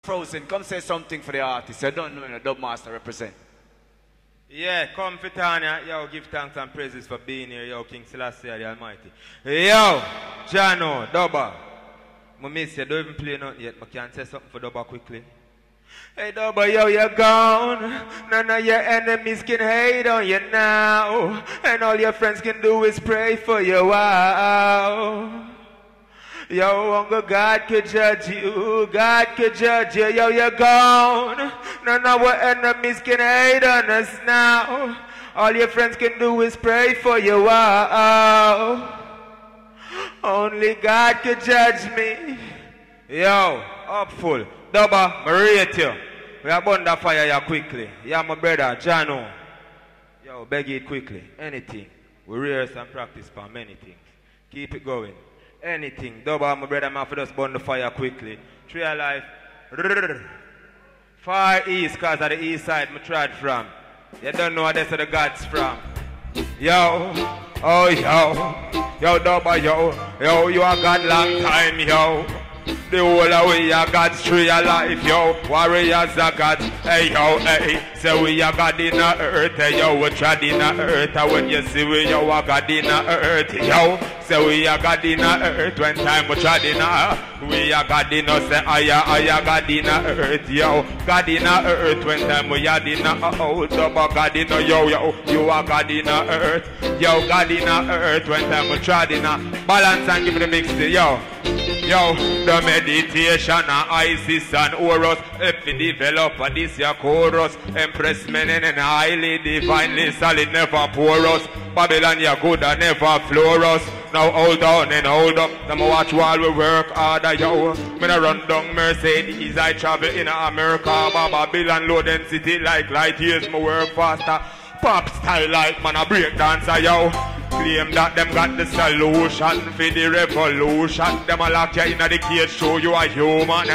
Frozen, come say something for the artist. I don't know when a dub master represent. Yeah, come for Tanya. Yo, give thanks and praises for being here. Yo, King Selassie the Almighty. Yo, Jano, Dubba. I miss you. Don't even play nothing yet. But can I say something for Dubba quickly? Hey, Dubba, yo, you're gone. None of your enemies can hate on you now. And all your friends can do is pray for you. Wow. Yo, only God could judge you. God could judge you. Yo, you're gone. None of our enemies can hate on us now. All your friends can do is pray for you. Wow. Only God could judge me. Yo, up full. Dubba, I rate you. We are burn that fire here quickly. Yeah, my brother, Jano. Yo, beg it quickly. Anything. We rehearse and practice for many things. Keep it going. Anything. Dubba, my brother, man, for just burn the fire quickly. Tree of life. Far east, because of the east side I tried from. You don't know where that's the gods from. Yo. Oh, yo. Yo, Dubba, yo. Yo, you are God long time, yo. The whole of we are God's tree of life, yo. Warriors are God. Hey, yo, hey. Say we are God in the earth, hey, yo. We trod in the earth. And when you see we, yo, are God in the earth, yo. Say we are God in the earth. When time we trod in the earth. We are God in us, say I are God in the earth, yo. God in the earth. When time we are in the earth. Dubba God in the, yo, yo. You are God in the earth. Yo, God in the earth. When time we trod in the balance and give the mix, yo. Yo, the meditation of Isis and Horus. If we develop this your chorus. Empress men and highly divinely solid, never porous. Babylon you good and never floor us. Now hold on and hold up. Now watch while we work harder, yo. When I run down Mercedes, I travel in America. Babylon low density like light years, me work faster. Pop style like man a break dancer, yo. Claim that them got the solution for the revolution. Them a lock you in the cage, show you a human.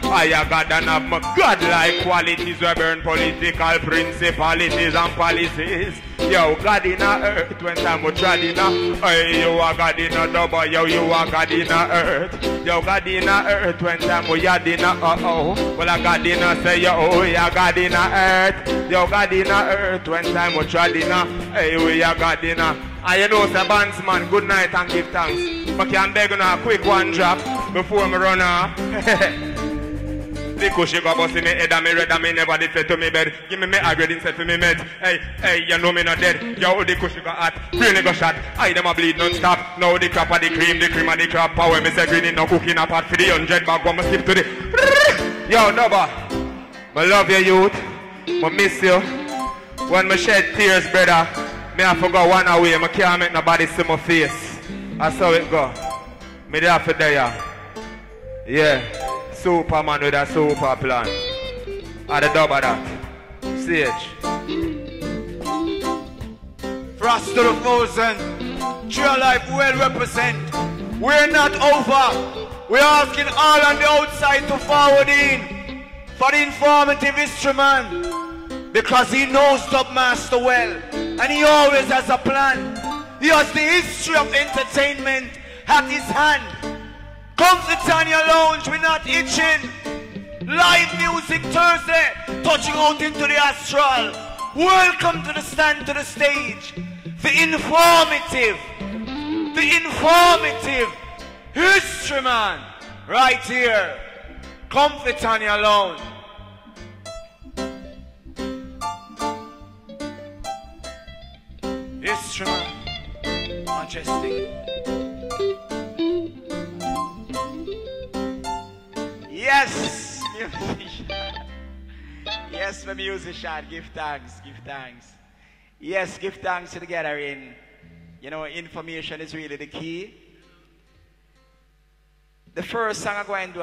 I got and have my godlike qualities. We burn political principalities and policies. Yo, God in the earth, when time we trod in the hey, you are God in the Dubba, yo, you are God in the earth. Yo, God in the earth, when time we are in the well, I God in the say, yo, you are God in the earth. Yo, God in the earth, when time we trod in the hey, we are God in the and you know, sir, bandsman, good night and give thanks. But can beg on a quick one drop before me run off. The cushy go bust in me head and me red and me never did say to me bed. Give me aggrade instead for me med. Hey, hey, you know me not dead. Yo, the cushy go hot, brain go shot. I them a bleed non-stop. Now the crap of the cream and the crap power. Me say green no cooking a pot for the 100 bag. Go me skip to the yo, Dubba. I love you, youth. I miss you. When me shed tears, brother, me I forgot one away. I can't make nobody see my face. That's how it go. Me there for there. Yeah. Superman with a super plan. At the Dubba that. Sage. Frost to the thousand. Tree of life well represent. We're not over. We're asking all on the outside to forward in for the informative history man. Because he knows Dub Master well. And he always has a plan. He has the history of entertainment at his hand. Comfort on your lounge, we're not itching. Live music Thursday, touching out into the astral. Welcome to the stand, to the stage. The informative history man, right here. Comfort on your lounge. History man, majestic. Yes, musician. Yes, my musician. Give thanks, give thanks. Yes, give thanks to the gathering. You know, information is really the key. The first song I'm going to do